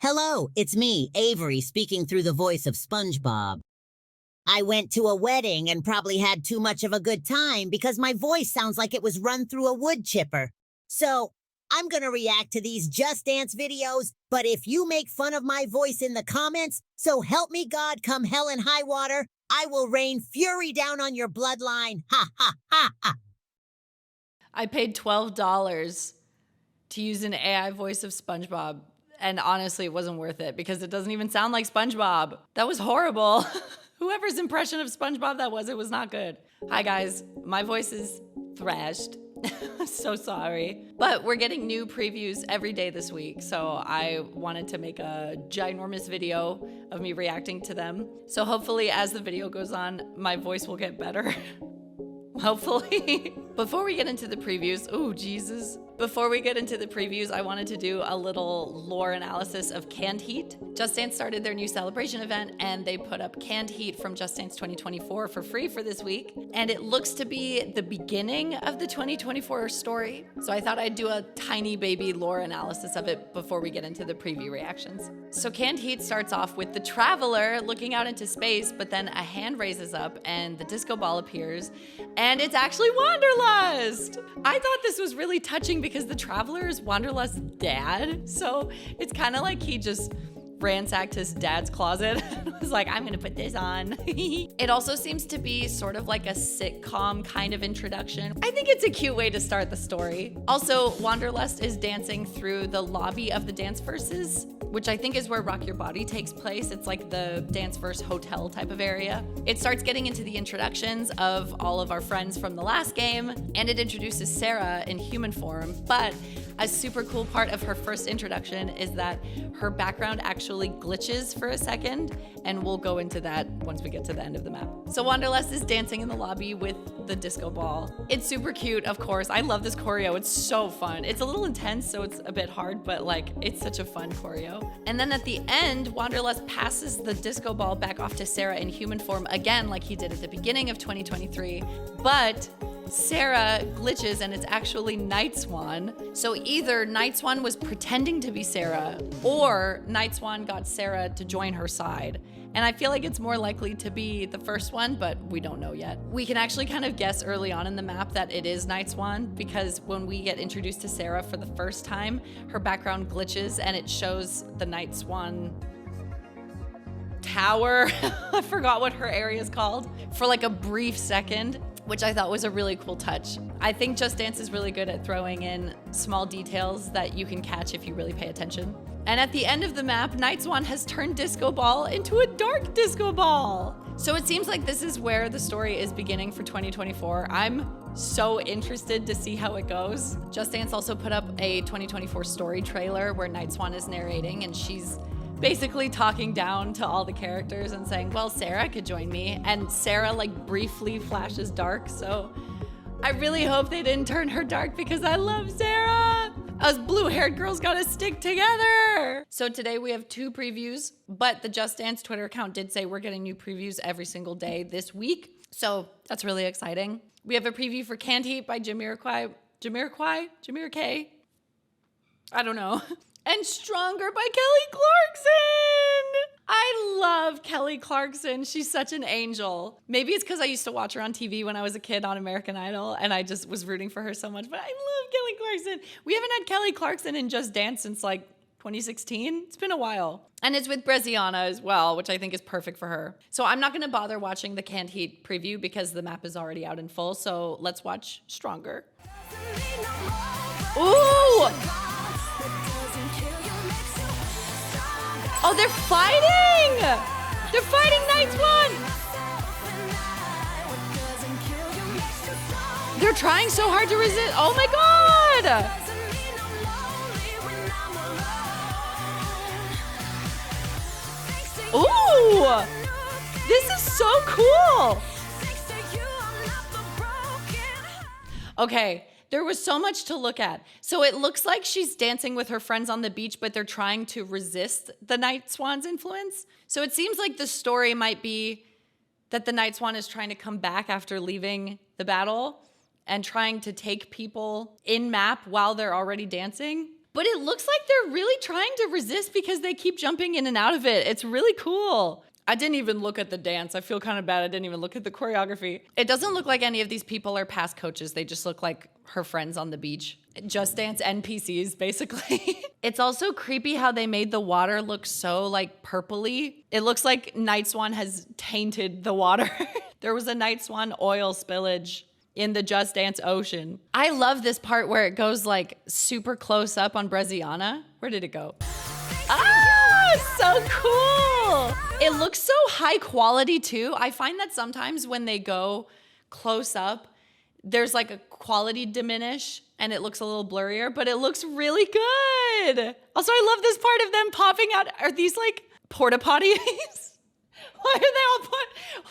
Hello, it's me, Avery, speaking through the voice of SpongeBob. I went to a wedding and probably had too much of a good time because my voice sounds like it was run through a wood chipper. So, I'm gonna react to these Just Dance videos, but if you make fun of my voice in the comments, so help me God come hell and high water, I will rain fury down on your bloodline. Ha ha ha ha. I paid $12 to use an AI voice of SpongeBob. And honestly, it wasn't worth it because it doesn't even sound like SpongeBob. That was horrible. Whoever's impression of SpongeBob that was, it was not good. Hi guys, my voice is thrashed. So sorry. But we're getting new previews every day this week, so I wanted to make a ginormous video of me reacting to them. So hopefully as the video goes on, my voice will get better. Hopefully. Before we get into the previews, oh Jesus. Before we get into the previews, I wanted to do a little lore analysis of Canned Heat. Just Dance started their new celebration event and they put up Canned Heat from Just Dance 2024 for free for this week. And it looks to be the beginning of the 2024 story. So I thought I'd do a tiny baby lore analysis of it before we get into the preview reactions. So Canned Heat starts off with the Traveler looking out into space, but then a hand raises up and the disco ball appears and it's actually Wanderlust. I thought this was really touching because the Traveler is Wanderlust's dad. So it's kind of like he just ransacked his dad's closet and was like, I'm gonna put this on. It also seems to be sort of like a sitcom kind of introduction. I think it's a cute way to start the story. Also, Wanderlust is dancing through the lobby of the Dance Verses, which I think is where Rock Your Body takes place. It's like the Dance Verse hotel type of area. It starts getting into the introductions of all of our friends from the last game, and it introduces Sarah in human form, but a super cool part of her first introduction is that her background actually glitches for a second, and we'll go into that once we get to the end of the map. So Wanderlust is dancing in the lobby with the disco ball. It's super cute, of course. I love this choreo. It's so fun. It's a little intense, so it's a bit hard, but like, it's such a fun choreo. And then at the end, Wanderlust passes the disco ball back off to Sarah in human form again, like he did at the beginning of 2023, but Sarah glitches and it's actually Night Swan. So either Night Swan was pretending to be Sarah or Night Swan got Sarah to join her side. And I feel like it's more likely to be the first one, but we don't know yet. We can actually kind of guess early on in the map that it is Night Swan because when we get introduced to Sarah for the first time, her background glitches and it shows the Night Swan tower. I forgot what her area is called for like a brief second, which I thought was a really cool touch. I think Just Dance is really good at throwing in small details that you can catch if you really pay attention. And at the end of the map, Night Swan has turned Disco Ball into a dark disco ball. So it seems like this is where the story is beginning for 2024. I'm so interested to see how it goes. Just Dance also put up a 2024 story trailer where Night Swan is narrating and she's basically talking down to all the characters and saying, well, Sarah could join me. And Sarah like briefly flashes dark. So I really hope they didn't turn her dark because I love Sarah. Us blue-haired girls gotta stick together. So today we have 2 previews, but the Just Dance Twitter account did say we're getting new previews every single day this week. So that's really exciting. We have a preview for Canned Heat by Jamiroquai? I don't know. And Stronger by Kelly Clarkson. I love Kelly Clarkson. She's such an angel. Maybe it's because I used to watch her on TV when I was a kid on American Idol and I just was rooting for her so much, but I love Kelly Clarkson. We haven't had Kelly Clarkson in Just Dance since like 2016. It's been a while. And it's with Breziana as well, which I think is perfect for her. So I'm not gonna bother watching the Canned Heat preview because the map is already out in full, so let's watch Stronger. Ooh! Oh, they're fighting! They're fighting Night Swan! They're trying so hard to resist. Oh my God! Ooh! This is so cool! Okay. There was so much to look at. So it looks like she's dancing with her friends on the beach, but they're trying to resist the Night Swan's influence. So it seems like the story might be that the Night Swan is trying to come back after leaving the battle and trying to take people in map while they're already dancing. But it looks like they're really trying to resist because they keep jumping in and out of it. It's really cool. I didn't even look at the dance. I feel kind of bad I didn't even look at the choreography. It doesn't look like any of these people are past coaches. They just look like her friends on the beach. Just Dance NPCs, basically. It's also creepy how they made the water look so like purpley. It looks like Night Swan has tainted the water. There was a Night Swan oil spillage in the Just Dance ocean. I love this part where it goes like super close up on Breziana. Where did it go? Ah, so cool. It looks so high quality too. I find that sometimes when they go close up, there's like a quality diminish and it looks a little blurrier, but it looks really good. Also, I love this part of them popping out. Are these like porta potties?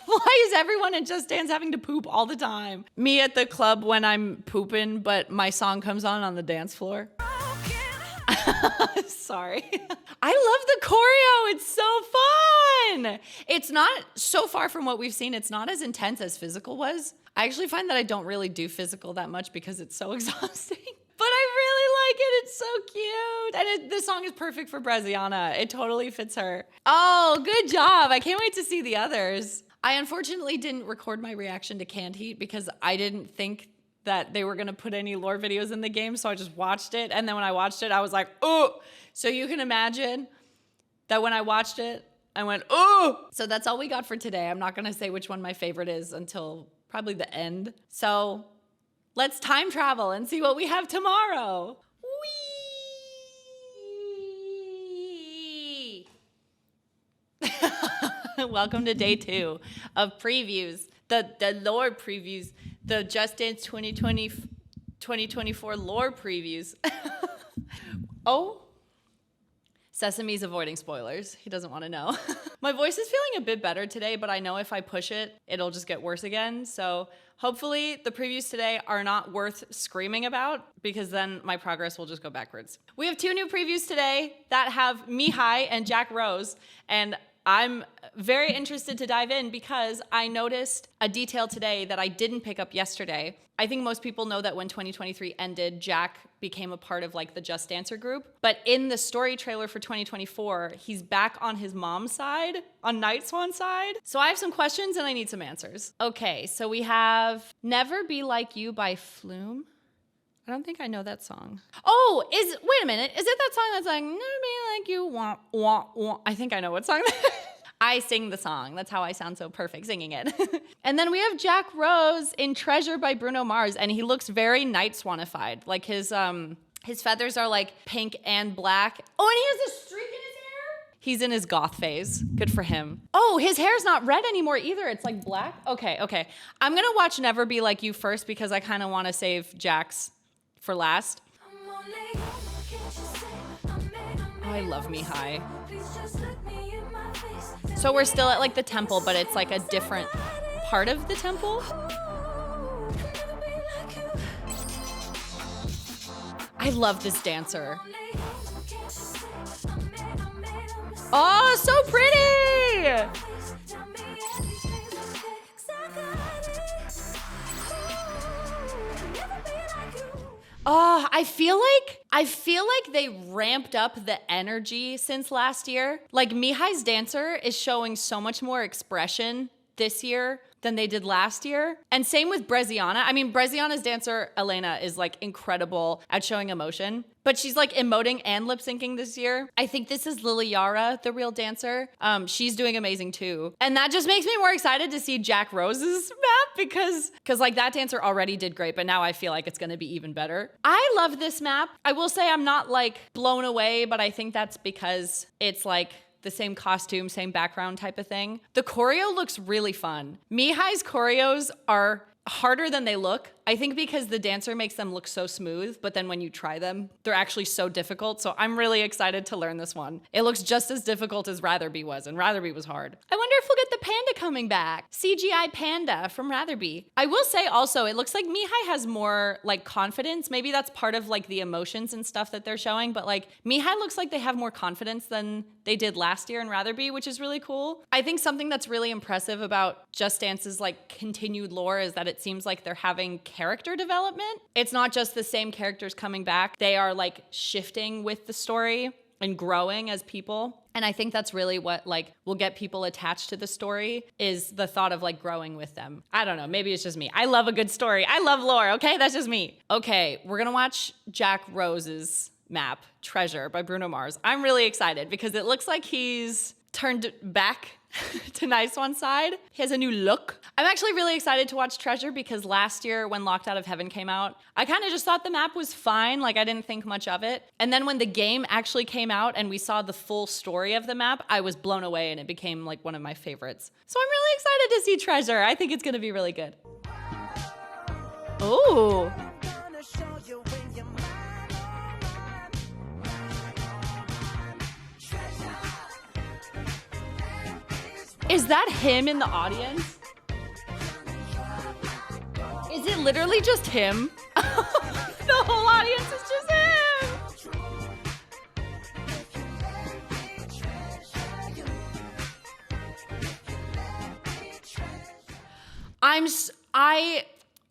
Why is everyone in Just Dance having to poop all the time? Me at the club when I'm pooping, but my song comes on the dance floor. Sorry. I love the choreo. It's so fun. It's not so far from what we've seen. It's not as intense as physical was. I actually find that I don't really do physical that much because it's so exhausting. But I really like it. It's so cute. And the song is perfect for Breziana. It totally fits her. Oh, good job. I can't wait to see the others. I unfortunately didn't record my reaction to Canned Heat because I didn't think that they were going to put any lore videos in the game, so I just watched it. And then when I watched it, I was like, oh. So you can imagine that when I watched it, I went, oh. So that's all we got for today. I'm not going to say which one my favorite is until probably the end. So let's time travel and see what we have tomorrow. Whee! Welcome to day 2 of previews, the lore previews, the Just Dance 2024 lore previews. Oh, Sesame's avoiding spoilers. He doesn't want to know. My voice is feeling a bit better today, but I know if I push it, it'll just get worse again. So hopefully the previews today are not worth screaming about because then my progress will just go backwards. We have 2 new previews today that have Mihai and Jack Rose, and I'm very interested to dive in because I noticed a detail today that I didn't pick up yesterday. I think most people know that when 2023 ended, Jack became a part of like the Just Dancer group. But in the story trailer for 2024, he's back on his mom's side, on Night Swan's side. So I have some questions and I need some answers. Okay, so we have Never Be Like You by Flume. I don't think I know that song. Oh, wait a minute. Is it that song that's like, never be like you, wah, wah, wah? I think I know what song that is. I sing the song. That's how I sound so perfect singing it. And then we have Jack Rose in Treasure by Bruno Mars, and he looks very Night Swanified. Like his feathers are like pink and black. Oh, and he has a streak in his hair? He's in his goth phase. Good for him. Oh, his hair's not red anymore either. It's like black. Okay. I'm gonna watch Never Be Like You first because I kind of want to save Jack's for last. Oh, I love Mihai. So we're still at like the temple, but it's like a different part of the temple. I love this dancer. Oh, so pretty! Oh, I feel like they ramped up the energy since last year. Like Mihai's dancer is showing so much more expression this year than they did last year. And same with Breziana. I mean, Breziana's dancer, Elena, is like incredible at showing emotion, but she's like emoting and lip syncing this year. I think this is Littlesiha, the real dancer. She's doing amazing too. And that just makes me more excited to see Jack Rose's map because like that dancer already did great, but now I feel like it's gonna be even better. I love this map. I will say I'm not like blown away, but I think that's because it's like the same costume, same background type of thing. The choreo looks really fun. Mihai's choreos are harder than they look. I think because the dancer makes them look so smooth, but then when you try them, they're actually so difficult. So I'm really excited to learn this one. It looks just as difficult as Ratherby was, and Ratherby was hard. I wonder if we'll get the panda coming back. CGI panda from Ratherby. I will say also, it looks like Mihai has more like confidence. Maybe that's part of like the emotions and stuff that they're showing, but like Mihai looks like they have more confidence than they did last year in Ratherby, which is really cool. I think something that's really impressive about Just Dance's like continued lore is that it seems like they're having character development. It's not just the same characters coming back. They are like shifting with the story and growing as people. And I think that's really what like will get people attached to the story, is the thought of like growing with them. I don't know, maybe it's just me. I love a good story. I love lore, okay? That's just me. Okay, we're gonna watch Jack Rose's map, Treasure by Bruno Mars. I'm really excited because it looks like he's turned back to Night Swan's side. He has a new look. I'm actually really excited to watch Treasure because last year when Locked Out of Heaven came out, I kind of just thought the map was fine. Like I didn't think much of it. And then when the game actually came out and we saw the full story of the map, I was blown away and it became like one of my favorites. So I'm really excited to see Treasure. I think it's gonna be really good. Ooh. Is that him in the audience? Is it literally just him? The whole audience is just him. I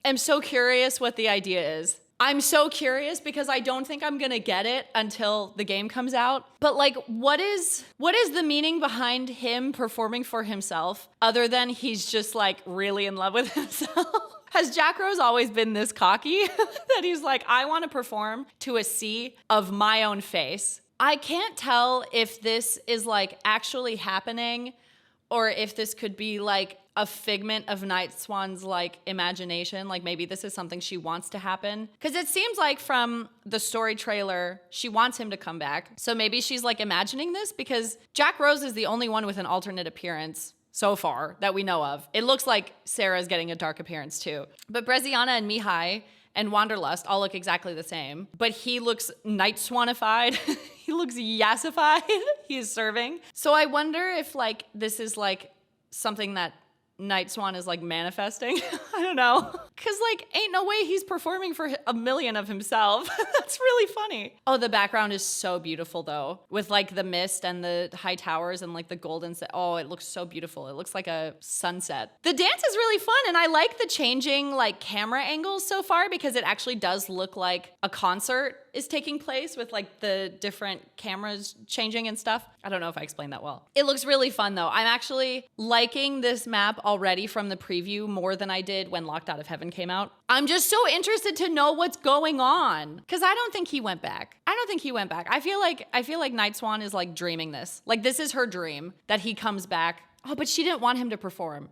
am so curious what the idea is. I'm so curious because I don't think I'm gonna get it until the game comes out. But like, what is the meaning behind him performing for himself other than he's just like really in love with himself? Has Jack Rose always been this cocky that he's like, I want to perform to a sea of my own face? I can't tell if this is like actually happening or if this could be like a figment of Night Swan's like imagination. Like maybe this is something she wants to happen. Because it seems like from the story trailer, she wants him to come back. So maybe she's like imagining this because Jack Rose is the only one with an alternate appearance so far that we know of. It looks like Sarah's getting a dark appearance too. But Breziana and Mihai and Wanderlust all look exactly the same. But he looks Night Swanified. He looks yassified. He is serving. So I wonder if like this is like something that Night Swan is like manifesting. I don't know. Cause like ain't no way he's performing for a million of himself. That's really funny. Oh, the background is so beautiful though. With like the mist and the high towers and like the golden set. Oh, it looks so beautiful. It looks like a sunset. The dance is really fun and I like the changing like camera angles so far because it actually does look like a concert is taking place with like the different cameras changing and stuff. I don't know if I explained that well. It looks really fun though. I'm actually liking this map already from the preview more than I did when Locked Out of Heaven came out. I'm just so interested to know what's going on because I don't think he went back. I feel like Night Swan is like dreaming this. Like this is her dream that he comes back. Oh, but she didn't want him to perform.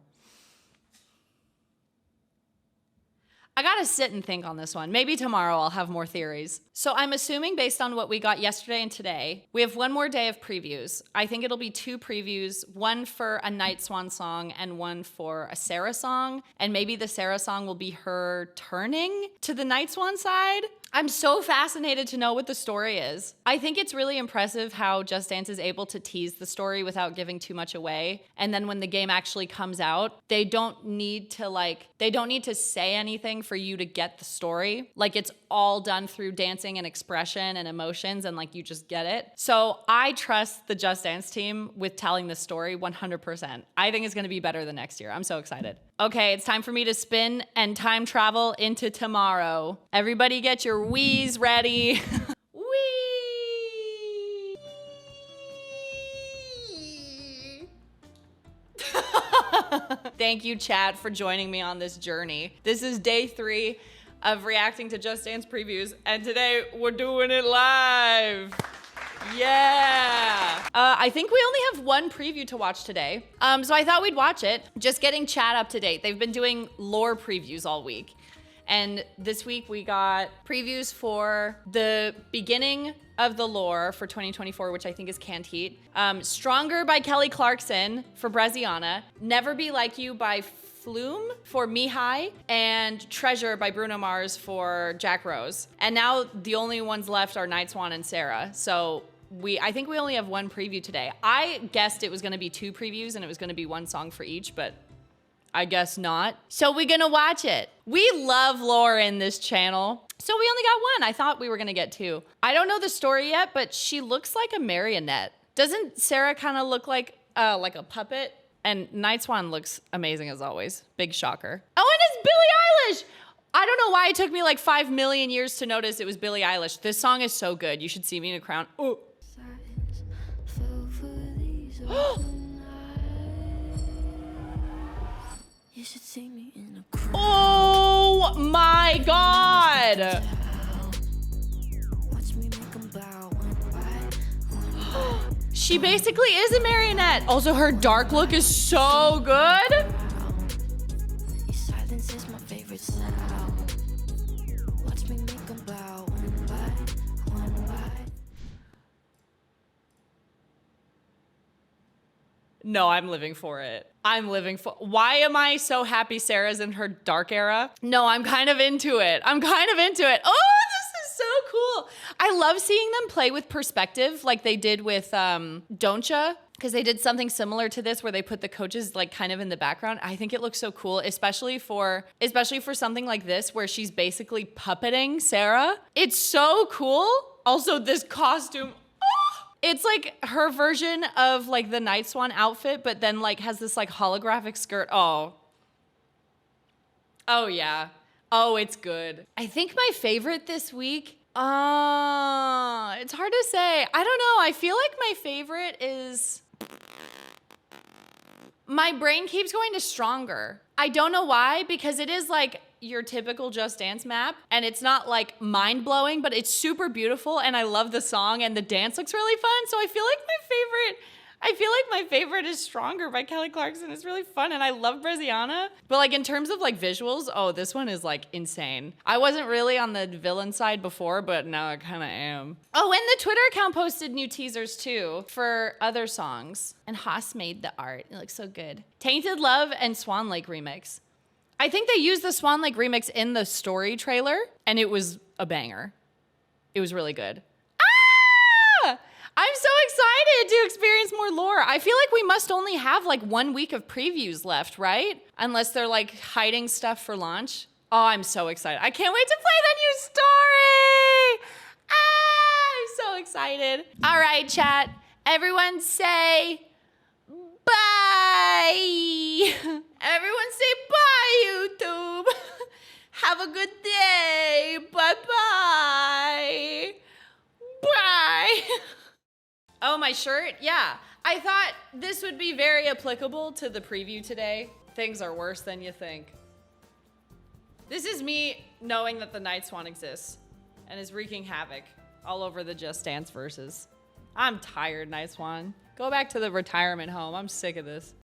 I gotta sit and think on this one. Maybe tomorrow I'll have more theories. So I'm assuming based on what we got yesterday and today, we have one more day of previews. I think it'll be 2 previews, one for a Night Swan song and one for a Sarah song. And maybe the Sarah song will be her turning to the Night Swan side. I'm so fascinated to know what the story is. I think it's really impressive how Just Dance is able to tease the story without giving too much away. And then when the game actually comes out, they don't need to say anything for you to get the story. Like it's all done through dancing and expression and emotions and like you just get it. So I trust the Just Dance team with telling the story 100%. I think it's gonna be better than next year. I'm so excited. Okay, it's time for me to spin and time travel into tomorrow. Everybody get your wheeze ready. Wee! Thank you, chat, for joining me on this journey. This is day 3 of reacting to Just Dance previews, and today we're doing it live. Yeah. I think we only have one preview to watch today. So I thought we'd watch it. Just getting chat up to date. They've been doing lore previews all week. And this week we got previews for the beginning of the lore for 2024, which I think is Canned Heat. Stronger by Kelly Clarkson for Breziana. Never Be Like You by Flume for Mihai, and Treasure by Bruno Mars for Jack Rose. And now the only ones left are Night Swan and Sarah. So I think we only have one preview today. I guessed it was gonna be 2 previews and it was gonna be 1 song for each, but I guess not. So we're gonna watch it. We love lore in this channel. So we only got 1. I thought we were gonna get 2. I don't know the story yet, but she looks like a marionette. Doesn't Sarah kind of look like a puppet? And Night Swan looks amazing as always. Big shocker. Oh, and it's Billie Eilish! I don't know why it took me like 5 million years to notice it was Billie Eilish. This song is so good. You should see me in a crown. Oh. You should see me in a crown. Oh my God! Watch me make 'em bow one by one. She basically is a marionette. Also, her dark look is so good. Your silence is my favorite sound. Watch me make 'em bow one by one by. No, I'm living for it. Why am I so happy Sarah's in her dark era? No, I'm kind of into it. Oh, this is so cool. I love seeing them play with perspective like they did with Don't Ya? Because they did something similar to this where they put the coaches like kind of in the background. I think it looks so cool, especially for something like this where she's basically puppeting Sarah. It's so cool. Also, this costume. It's like her version of like the Night Swan outfit, but then like has this like holographic skirt. Oh yeah. Oh, it's good. I think my favorite this week, it's hard to say. I don't know. I feel like my favorite is, my brain keeps going to Stronger. I don't know why, because it is like your typical Just Dance map, and it's not like mind-blowing, but it's super beautiful, and I love the song, and the dance looks really fun, so I feel like my favorite is Stronger by Kelly Clarkson. It's really fun, and I love Breziana. But like in terms of like visuals, oh, this one is like insane. I wasn't really on the villain side before, but now I kind of am. Oh, and the Twitter account posted new teasers too for other songs, and Haas made the art. It looks so good. Tainted Love and Swan Lake remix. I think they used the Swan Lake remix in the story trailer, and it was a banger. It was really good. Ah! I'm so excited to experience more lore. I feel like we must only have like 1 week of previews left, right? Unless they're like hiding stuff for launch. Oh, I'm so excited. I can't wait to play the new story. Ah, I'm so excited. All right, chat. Everyone say bye. Everyone say bye, YouTube. Have a good day. Bye-bye. Bye. Oh, my shirt? Yeah. I thought this would be very applicable to the preview today. Things are worse than you think. This is me knowing that the Night Swan exists and is wreaking havoc all over the Just Dance verses. I'm tired, Night Swan. Go back to the retirement home. I'm sick of this.